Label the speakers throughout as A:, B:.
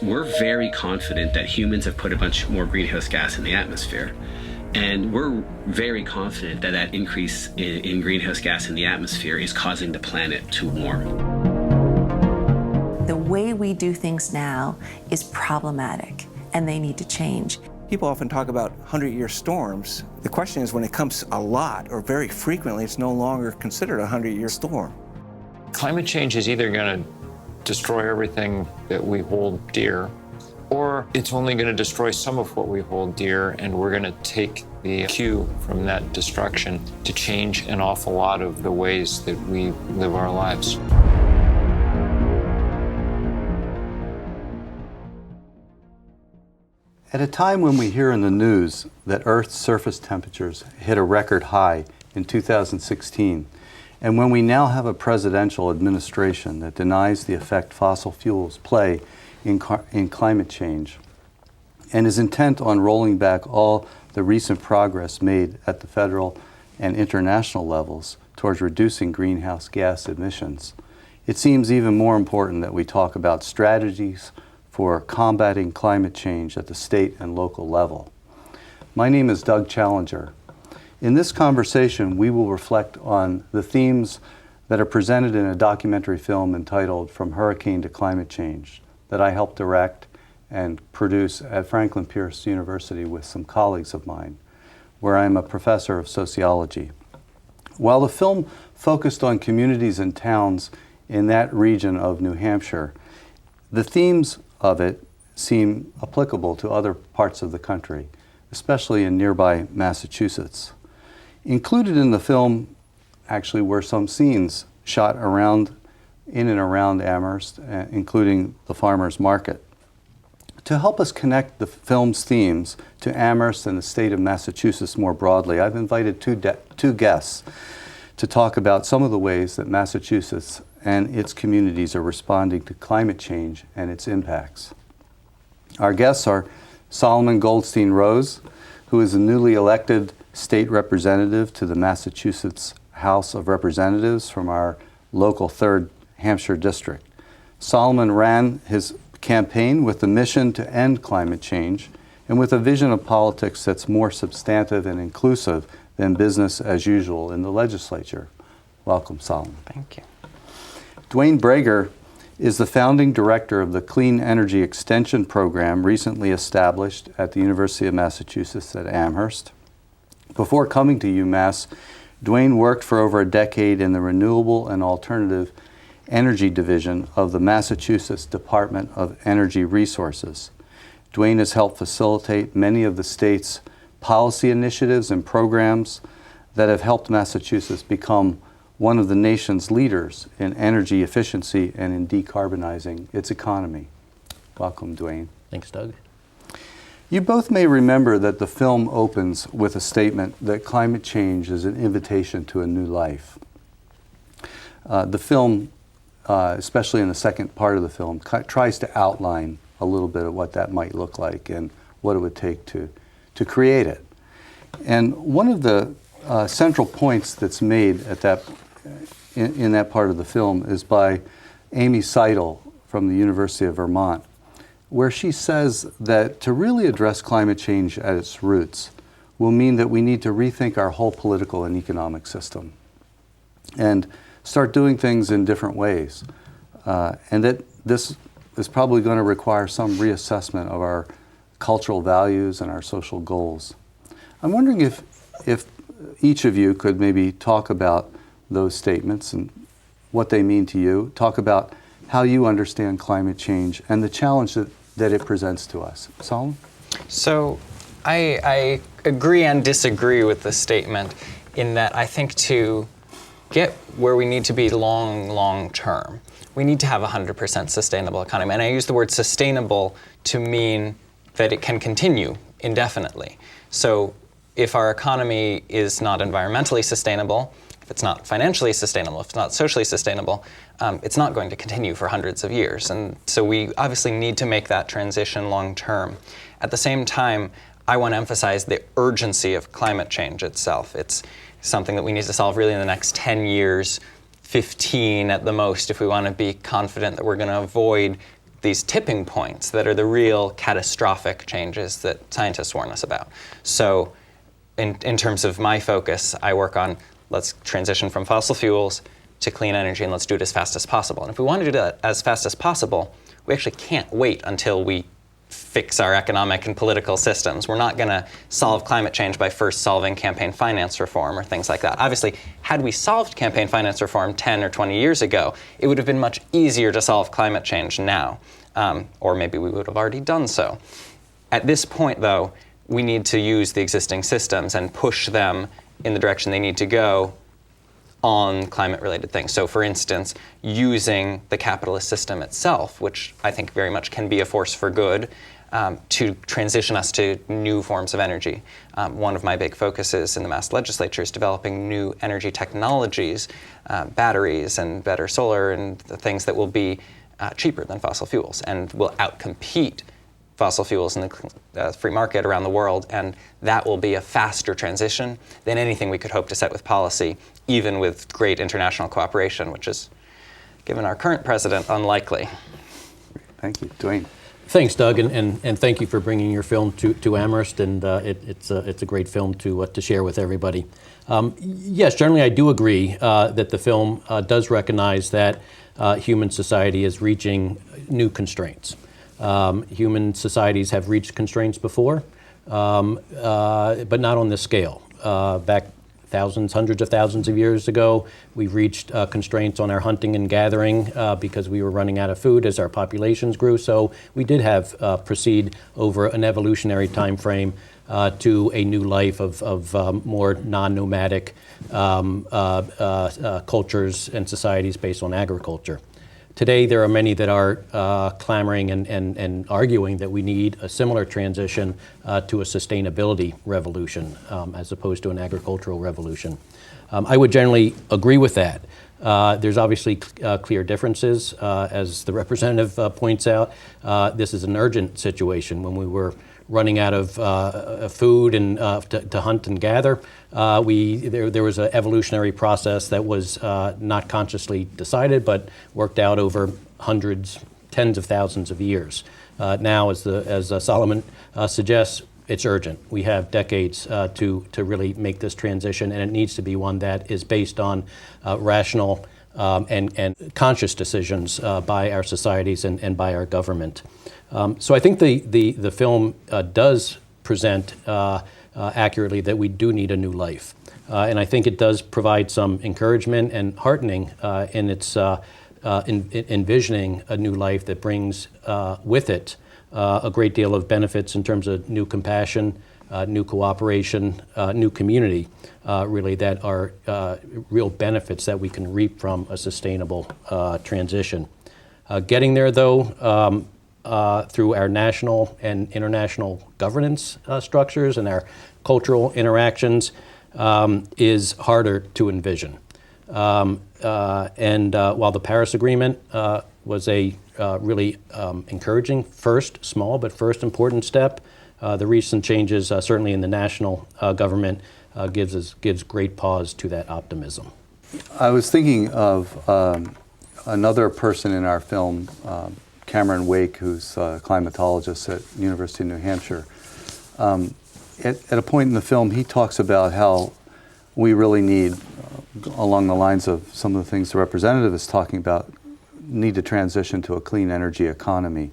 A: We're very confident that humans have put a bunch more greenhouse gas in the atmosphere. And we're very confident that that increase in greenhouse gas in the atmosphere is causing the planet to warm.
B: The way we do things now is problematic, and they need to change.
C: People often talk about 100-year storms. The question is, when it comes a lot or very frequently, it's no longer considered a 100-year storm.
D: Climate change is either going to destroy everything that we hold dear, or it's only going to destroy some of what we hold dear, and we're going to take the cue from that destruction to change an awful lot of the ways that we live our lives.
E: At a time when we hear in the news that Earth's surface temperatures hit a record high in 2016, and when we now have a presidential administration that denies the effect fossil fuels play in climate change and is intent on rolling back all the recent progress made at the federal and international levels towards reducing greenhouse gas emissions, it seems even more important that we talk about strategies for combating climate change at the state and local level. My name is Doug Challenger. In this conversation, we will reflect on the themes that are presented in a documentary film entitled From Hurricane to Climate Change that I helped direct and produce at Franklin Pierce University with some colleagues of mine, where I'm a professor of sociology. While the film focused on communities and towns in that region of New Hampshire, the themes of it seem applicable to other parts of the country, especially in nearby Massachusetts. Included in the film actually were some scenes shot in and around Amherst, including the farmers market. To help us connect the film's themes to Amherst and the state of Massachusetts more broadly, I've invited two guests to talk about some of the ways that Massachusetts and its communities are responding to climate change and its impacts. Our guests are Solomon Goldstein-Rose, who is a newly elected state representative to the Massachusetts House of Representatives from our local 3rd Hampshire district. Solomon ran his campaign with the mission to end climate change and with a vision of politics that's more substantive and inclusive than business as usual in the legislature. Welcome, Solomon.
F: Thank you.
E: Dwayne Breger is the founding director of the Clean Energy Extension program recently established at the University of Massachusetts at Amherst. Before coming to UMass, Dwayne worked for over a decade in the Renewable and Alternative Energy Division of the Massachusetts Department of Energy Resources. Dwayne has helped facilitate many of the state's policy initiatives and programs that have helped Massachusetts become one of the nation's leaders in energy efficiency and in decarbonizing its economy. Welcome, Dwayne.
F: Thanks, Doug.
E: You both may remember that the film opens with a statement that climate change is an invitation to a new life. The film, especially in the second part of the film, tries to outline a little bit of what that might look like and what it would take to create it. And one of the central points that's made at in that part of the film is by Amy Seidel from the University of Vermont, where she says that to really address climate change at its roots will mean that we need to rethink our whole political and economic system and start doing things in different ways. And that this is probably going to require some reassessment of our cultural values and our social goals. I'm wondering if each of you could maybe talk about those statements and what they mean to you, talk about how you understand climate change and the challenge that it presents to us. Solomon?
F: So I agree and disagree with the statement in that I think to get where we need to be long term, we need to have a 100% sustainable economy. And I use the word sustainable to mean that it can continue indefinitely. So if our economy is not environmentally sustainable, if it's not financially sustainable, if it's not socially sustainable, it's not going to continue for hundreds of years. And so we obviously need to make that transition long term. At the same time, I want to emphasize the urgency of climate change itself. It's something that we need to solve really in the next 10 years, 15 at the most, if we want to be confident that we're going to avoid these tipping points that are the real catastrophic changes that scientists warn us about. So in terms of my focus, I work on let's transition from fossil fuels to clean energy, and let's do it as fast as possible. And if we want to do that as fast as possible, we actually can't wait until we fix our economic and political systems. We're not going to solve climate change by first solving campaign finance reform or things like that. Obviously, had we solved campaign finance reform 10 or 20 years ago, it would have been much easier to solve climate change now, or maybe we would have already done so. At this point, though, we need to use the existing systems and push them in the direction they need to go on climate-related things. So for instance, using the capitalist system itself, which I think very much can be a force for good, to transition us to new forms of energy. One of my big focuses in the Mass Legislature is developing new energy technologies, batteries and better solar and the things that will be cheaper than fossil fuels and will outcompete fossil fuels in the free market around the world, and that will be a faster transition than anything we could hope to set with policy, even with great international cooperation, which is, given our current president, unlikely.
E: Thank you. Dwayne.
G: Thanks, Doug, and thank you for bringing your film to Amherst, and it's a great film to share with everybody. Yes, generally I do agree that the film does recognize that human society is reaching new constraints. Human societies have reached constraints before, but not on this scale. Back thousands, hundreds of thousands of years ago, we reached constraints on our hunting and gathering because we were running out of food as our populations grew. So we did have proceed over an evolutionary time frame to a new life of more non-nomadic cultures and societies based on agriculture. Today, there are many that are clamoring and arguing that we need a similar transition to a sustainability revolution as opposed to an agricultural revolution. I would generally agree with that. There's obviously clear differences. As the representative points out, this is an urgent situation. When we were running out of food and to hunt and gather, there was an evolutionary process that was not consciously decided, but worked out over hundreds, tens of thousands of years. Now, as Solomon suggests, it's urgent. We have decades to really make this transition, and it needs to be one that is based on rational and conscious decisions by our societies and by our government. So I think the film does present accurately that we do need a new life. And I think it does provide some encouragement and heartening in its envisioning a new life that brings with it a great deal of benefits in terms of new compassion, new cooperation, new community, really, that are real benefits that we can reap from a sustainable transition. Getting there, though, through our national and international governance structures and our cultural interactions is harder to envision. And while the Paris Agreement was a really encouraging first, small but first important step, the recent changes, certainly in the national government, gives great pause to that optimism.
E: I was thinking of another person in our film, Cameron Wake, who's a climatologist at University of New Hampshire. At a point in the film, he talks about how we really need, along the lines of some of the things the representative is talking about, need to transition to a clean energy economy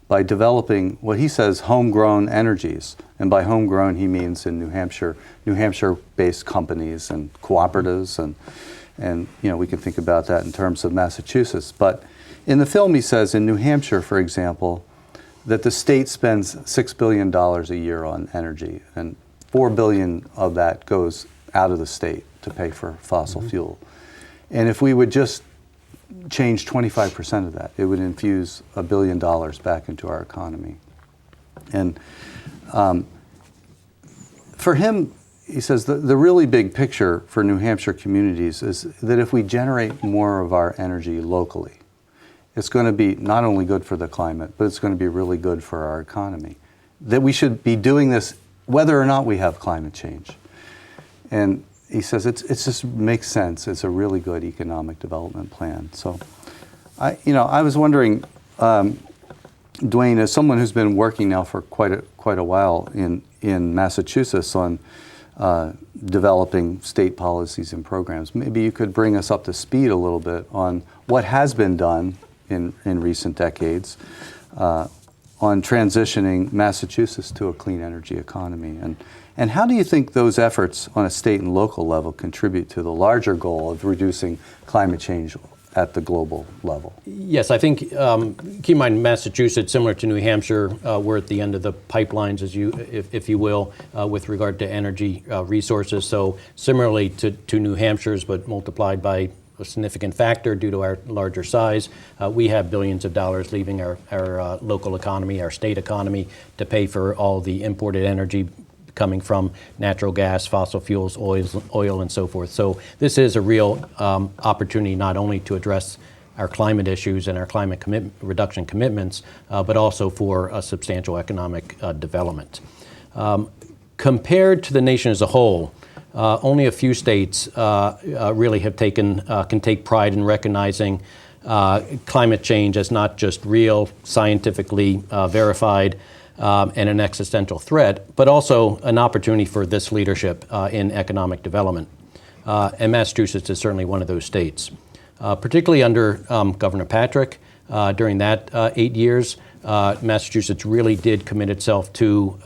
E: by developing what he says homegrown energies. And by homegrown, he means in New Hampshire-based companies and cooperatives, and we can think about that in terms of Massachusetts. But in the film, he says in New Hampshire, for example, that the state spends $6 billion a year on energy, and $4 billion of that goes out of the state to pay for fossil fuel. And if we would just change 25% of that, it would infuse $1 billion back into our economy. And for him, he says the really big picture for New Hampshire communities is that if we generate more of our energy locally, it's going to be not only good for the climate, but it's going to be really good for our economy. That we should be doing this whether or not we have climate change. And he says it just makes sense. It's a really good economic development plan. So, I was wondering, Dwayne, as someone who's been working now for quite a while in Massachusetts on developing state policies and programs, maybe you could bring us up to speed a little bit on what has been done in recent decades on transitioning Massachusetts to a clean energy economy. And how do you think those efforts on a state and local level contribute to the larger goal of reducing climate change at the global level?
G: Yes, I think, keep in mind, Massachusetts, similar to New Hampshire, we're at the end of the pipelines, if you will, with regard to energy resources. So similarly to New Hampshire's, but multiplied by a significant factor due to our larger size, we have billions of dollars leaving our local economy, our state economy, to pay for all the imported energy coming from natural gas, fossil fuels, oil, and so forth. So this is a real opportunity not only to address our climate issues and our climate reduction commitments, but also for a substantial economic development. Compared to the nation as a whole, only a few states really have can take pride in recognizing climate change as not just real, scientifically verified, and an existential threat, but also an opportunity for this leadership in economic development. And Massachusetts is certainly one of those states. Particularly under Governor Patrick, during that 8 years, Massachusetts really did commit itself to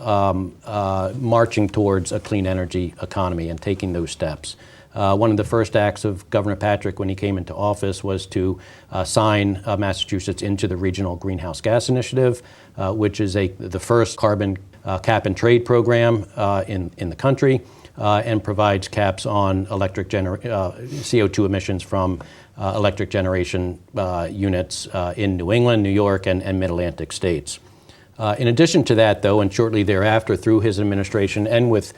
G: marching towards a clean energy economy and taking those steps. One of the first acts of Governor Patrick when he came into office was to sign Massachusetts into the Regional Greenhouse Gas Initiative, which is the first carbon cap and trade program in the country, and provides caps on CO2 emissions from electric generation units in New England, New York, and Mid-Atlantic states. In addition to that, though, and shortly thereafter through his administration and with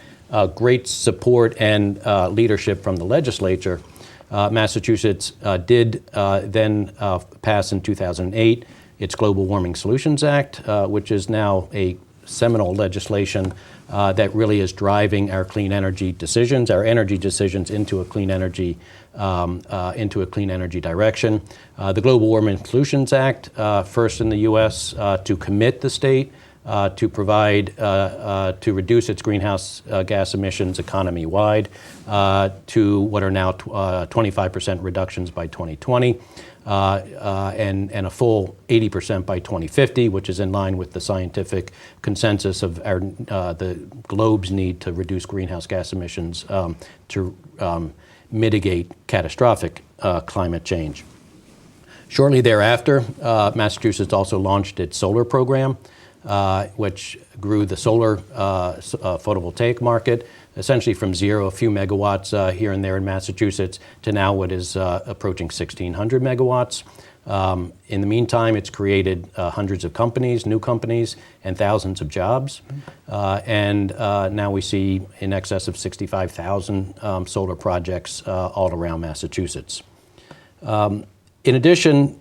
G: great support and leadership from the legislature, Massachusetts did then pass in 2008 its Global Warming Solutions Act, which is now a seminal legislation that really is driving our clean energy decisions, our energy decisions into a clean energy direction. The Global Warming Solutions Act, first in the U.S. To commit the state to provide, to reduce its greenhouse gas emissions economy-wide to what are now 25% reductions by 2020, and a full 80% by 2050, which is in line with the scientific consensus of the globe's need to reduce greenhouse gas emissions to mitigate catastrophic climate change. Shortly thereafter, Massachusetts also launched its solar program, which grew the solar photovoltaic market essentially from zero, a few megawatts here and there in Massachusetts, to now what is approaching 1,600 megawatts. In the meantime, it's created hundreds of companies, new companies, and thousands of jobs. And now we see in excess of 65,000 solar projects all around Massachusetts. In addition,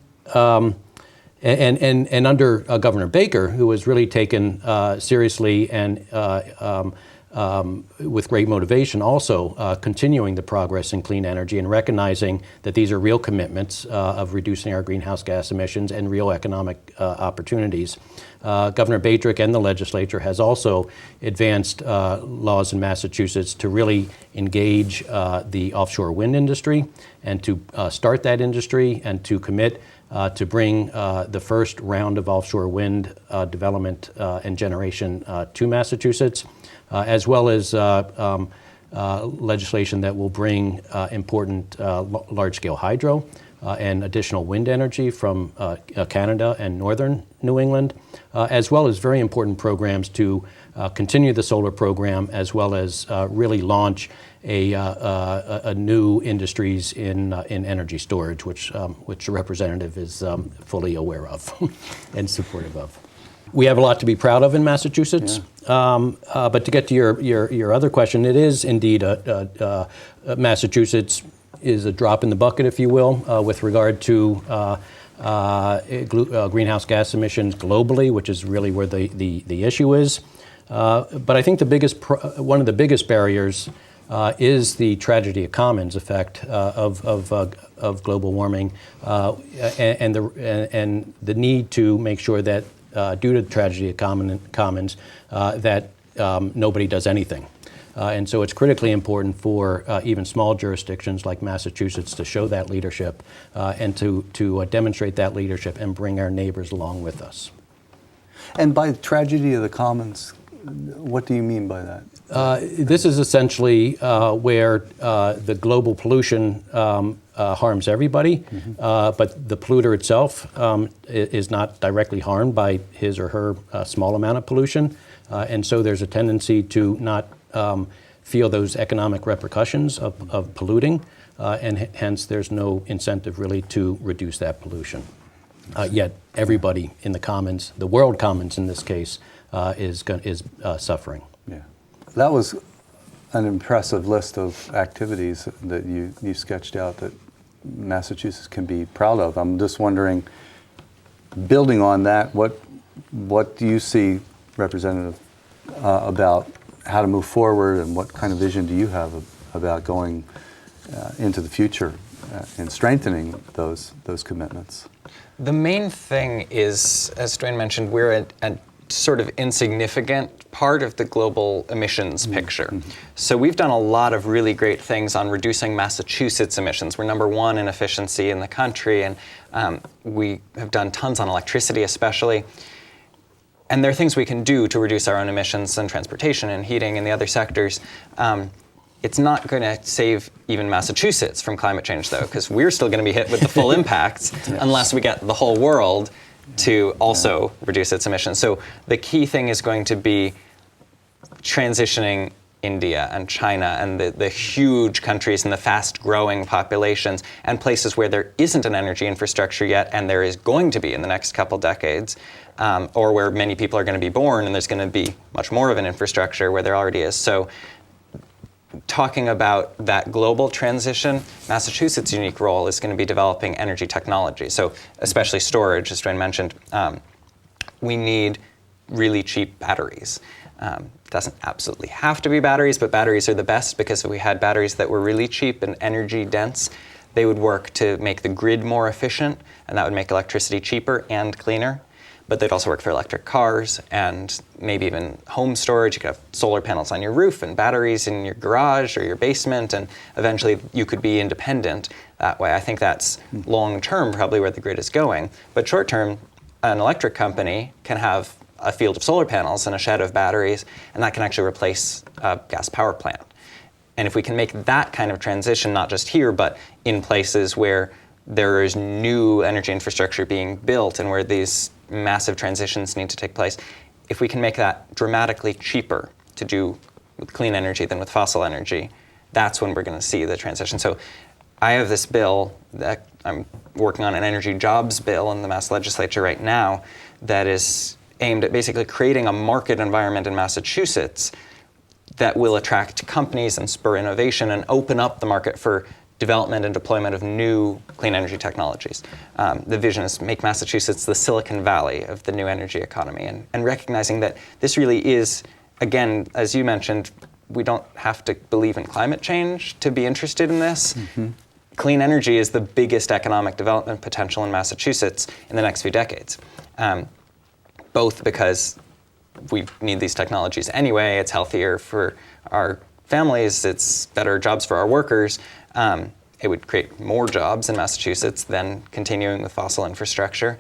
G: and under Governor Baker, who has really taken seriously and with great motivation also continuing the progress in clean energy and recognizing that these are real commitments of reducing our greenhouse gas emissions and real economic opportunities. Governor Baker and the legislature has also advanced laws in Massachusetts to really engage the offshore wind industry and to start that industry and to commit to bring the first round of offshore wind development and generation to Massachusetts, as well as legislation that will bring important large-scale hydro and additional wind energy from Canada and northern New England, as well as very important programs to continue the solar program, as well as really launch a new industries in energy storage, which the representative is fully aware of and supportive of. We have a lot to be proud of in Massachusetts, but to get to your other question, it is indeed Massachusetts is a drop in the bucket, if you will, with regard to greenhouse gas emissions globally, which is really where the issue is. But I think one of the biggest barriers is the tragedy of commons effect of global warming and the need to make sure that due to the tragedy of Commons, that nobody does anything. And so it's critically important for even small jurisdictions like Massachusetts to show that leadership and to demonstrate that leadership and bring our neighbors along with us.
E: And by tragedy of the commons, what do you mean by that?
G: This is essentially where the global pollution harms everybody, but the polluter itself is not directly harmed by his or her small amount of pollution. And so there's a tendency to not feel those economic repercussions of polluting, and hence there's no incentive really to reduce that pollution. Yet everybody in the commons, the world commons in this case, is suffering.
E: Yeah, that was an impressive list of activities that you sketched out that Massachusetts can be proud of. I'm just wondering, building on that, what do you see, Representative, about how to move forward, and what kind of vision do you have about going into the future and strengthening those commitments?
F: The main thing is, as Dwayne mentioned, we're a sort of insignificant part of the global emissions picture. So we've done a lot of really great things on reducing Massachusetts emissions. We're #1 in efficiency in the country, and we have done tons on electricity especially. And there are things we can do to reduce our own emissions in transportation and heating and the other sectors. It's not going to save even Massachusetts from climate change, though, because we're still going to be hit with the full impacts unless we get the whole world to also reduce its emissions. So the key thing is going to be transitioning India and China and the huge countries and the fast-growing populations and places where there isn't an energy infrastructure yet, and there is going to be in the next couple decades, or where many people are going to be born and there's going to be much more of an infrastructure where there already is. So talking about that global transition, Massachusetts' unique role is going to be developing energy technology. So especially storage, as Dwayne mentioned, we need really cheap batteries. Doesn't absolutely have to be batteries, but batteries are the best, because if we had batteries that were really cheap and energy dense, they would work to make the grid more efficient, and that would make electricity cheaper and cleaner. But they'd also work for electric cars and maybe even home storage. You could have solar panels on your roof and batteries in your garage or your basement, and eventually you could be independent that way. I think that's long-term probably where the grid is going. But short-term, an electric company can have a field of solar panels and a shed of batteries, and that can actually replace a gas power plant. And if we can make that kind of transition, not just here, but in places where there is new energy infrastructure being built and where these massive transitions need to take place, if we can make that dramatically cheaper to do with clean energy than with fossil energy, that's when we're going to see the transition. So I have this bill that I'm working on, an energy jobs bill in the Mass legislature right now, that is aimed at basically creating a market environment in Massachusetts that will attract companies and spur innovation and open up the market for development and deployment of new clean energy technologies. The vision is to make Massachusetts the Silicon Valley of the new energy economy, and recognizing that this really is, again, as you mentioned, we don't have to believe in climate change to be interested in this. Clean energy is the biggest economic development potential in Massachusetts in the next few decades. Both because we need these technologies anyway, it's healthier for our families, it's better jobs for our workers. It would create more jobs in Massachusetts than continuing with fossil infrastructure,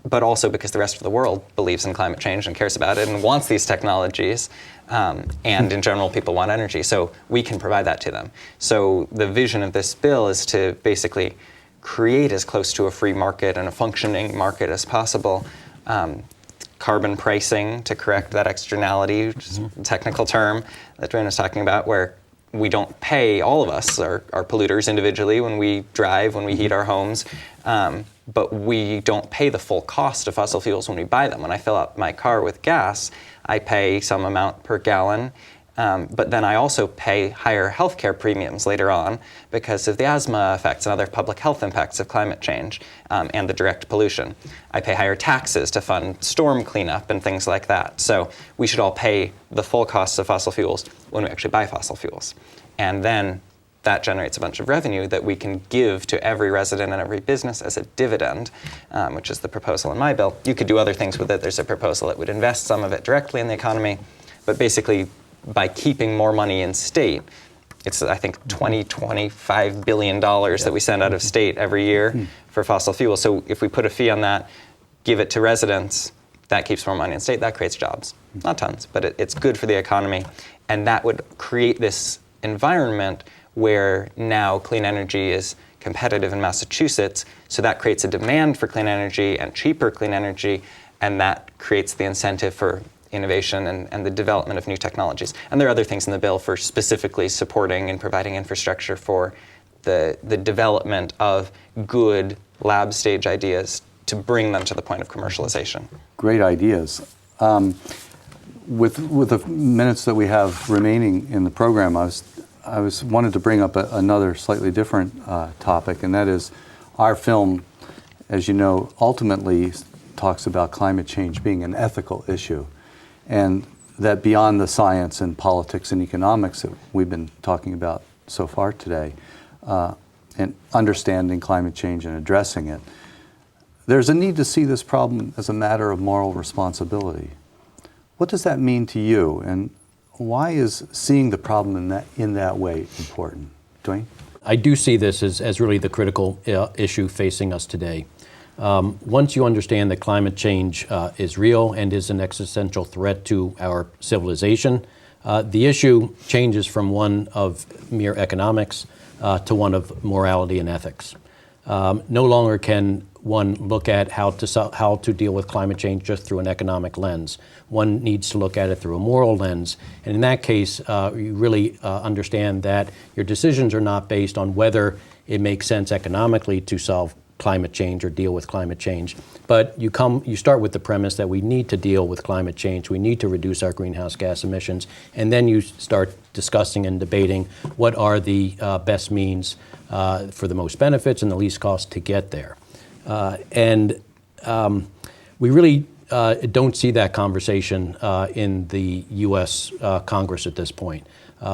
F: but also because the rest of the world believes in climate change and cares about it and wants these technologies, and in general people want energy, so we can provide that to them. So the vision of this bill is to basically create as close to a free market and a functioning market as possible. Carbon pricing to correct that externality, which is a technical term that Dwayne was talking about, where we don't pay, all of us are polluters individually when we drive, when we heat our homes, but we don't pay the full cost of fossil fuels when we buy them. When I fill up my car with gas, I pay some amount per gallon, but then I also pay higher healthcare premiums later on because of the asthma effects and other public health impacts of climate change and the direct pollution. I pay higher taxes to fund storm cleanup and things like that. So we should all pay the full costs of fossil fuels when we actually buy fossil fuels. And then that generates a bunch of revenue that we can give to every resident and every business as a dividend, which is the proposal in my bill. You could do other things with it. There's a proposal that would invest some of it directly in the economy, but basically by keeping more money in state, it's, I think, $25 billion that we send out of state every year for fossil fuel. So if we put a fee on that, give it to residents, that keeps more money in state, that creates jobs. Not tons, but it's good for the economy. And that would create this environment where now clean energy is competitive in Massachusetts, so that creates a demand for clean energy and cheaper clean energy, and that creates the incentive for innovation and the development of new technologies. And there are other things in the bill for specifically supporting and providing infrastructure for the development of good lab stage ideas to bring them to the point of commercialization.
E: Great ideas. With the minutes that we have remaining in the program, I wanted to bring up another slightly different topic, and that is our film, as you know, ultimately talks about climate change being an ethical issue, and that beyond the science and politics and economics that we've been talking about so far today, and understanding climate change and addressing it, there's a need to see this problem as a matter of moral responsibility. What does that mean to you, and why is seeing the problem in that way important? Dwayne?
G: I do see this as really the critical issue facing us today. Once you understand that climate change is real and is an existential threat to our civilization, the issue changes from one of mere economics to one of morality and ethics. No longer can one look at how to deal with climate change just through an economic lens. One needs to look at it through a moral lens. And in that case, you really understand that your decisions are not based on whether it makes sense economically to solve climate change or deal with climate change. But you start with the premise that we need to deal with climate change, we need to reduce our greenhouse gas emissions, and then you start discussing and debating what are the best means for the most benefits and the least cost to get there. We really don't see that conversation in the U.S. Congress at this point.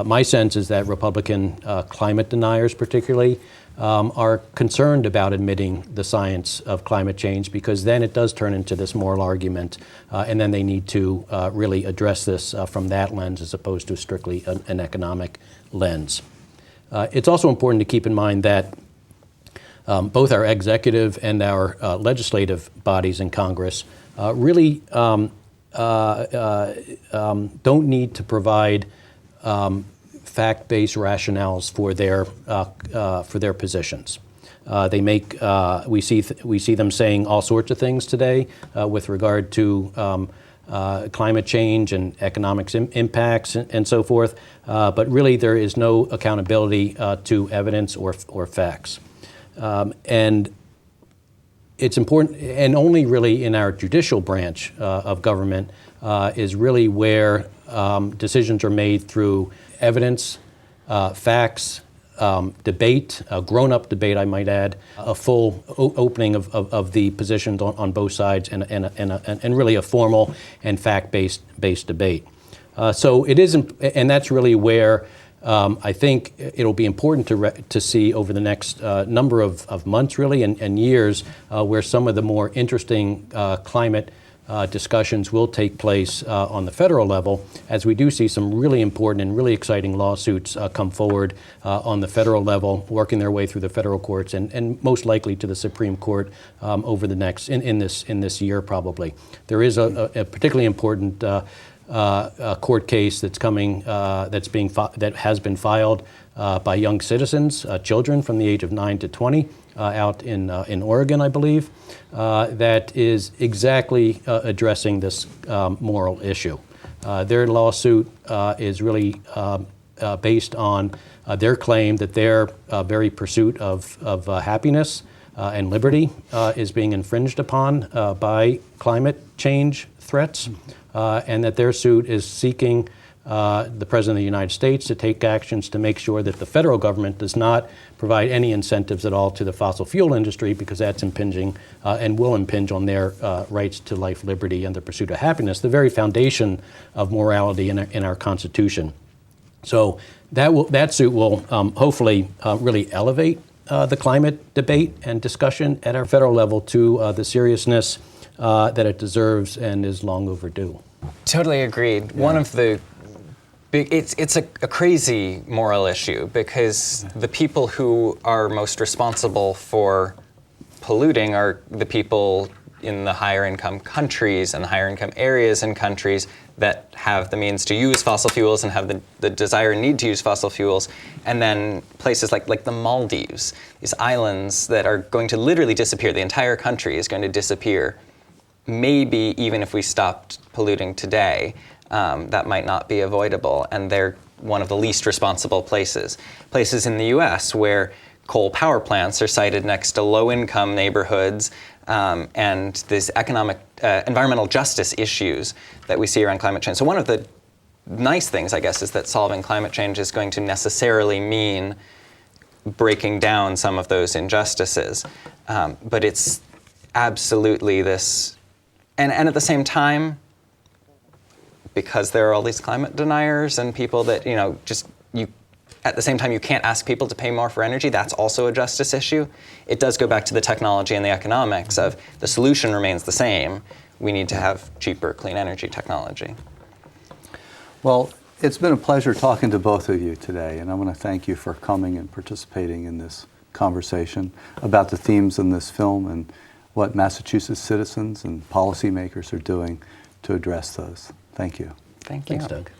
G: My sense is that Republican climate deniers particularly are concerned about admitting the science of climate change, because then it does turn into this moral argument, and then they need to really address this from that lens as opposed to strictly an economic lens. It's also important to keep in mind that both our executive and our legislative bodies in Congress really don't need to provide fact-based rationales for their positions. We see them saying all sorts of things today with regard to climate change and economic impacts and so forth, but really there is no accountability to evidence or facts. And it's important, and only really in our judicial branch of government is really where decisions are made through evidence, facts, debate, a grown-up debate, I might add, a full opening of the positions on both sides, and really a formal and fact-based debate. So it isn't, and that's really where I think it'll be important to see over the next number of months, really, and years, where some of the more interesting climate discussions will take place on the federal level, as we do see some really important and really exciting lawsuits come forward on the federal level, working their way through the federal courts and most likely to the Supreme Court over the next in this year probably. There is a particularly important court case that's coming that has been filed by young citizens, children from the age of 9 to 20. Out in Oregon, I believe, that is exactly addressing this moral issue. Their lawsuit is really based on their claim that their very pursuit of happiness and liberty is being infringed upon by climate change threats, and that their suit is seeking the President of the United States to take actions to make sure that the federal government does not provide any incentives at all to the fossil fuel industry, because that's impinging and will impinge on their rights to life, liberty, and the pursuit of happiness, the very foundation of morality in our Constitution. So That suit will hopefully really elevate the climate debate and discussion at our federal level to the seriousness that it deserves and is long overdue.
F: Totally agreed. Yeah. One of the it's a crazy moral issue because the people who are most responsible for polluting are the people in the higher income countries and the higher income areas and countries that have the means to use fossil fuels and have the desire and need to use fossil fuels. And then places like the Maldives, these islands that are going to literally disappear. The entire country is going to disappear. Maybe even if we stopped polluting today, that might not be avoidable. And they're one of the least responsible places. Places in the US where coal power plants are sited next to low-income neighborhoods, and these economic, environmental justice issues that we see around climate change. So one of the nice things, I guess, is that solving climate change is going to necessarily mean breaking down some of those injustices. But it's absolutely this, and at the same time, because there are all these climate deniers and people that, at the same time, you can't ask people to pay more for energy. That's also a justice issue. It does go back to the technology and the economics of the solution remains the same. We need to have cheaper, clean energy technology.
E: Well, it's been a pleasure talking to both of you today, and I want to thank you for coming and participating in this conversation about the themes in this film and what Massachusetts citizens and policymakers are doing to address those. Thank you.
F: Thank you.
G: Thanks, Doug.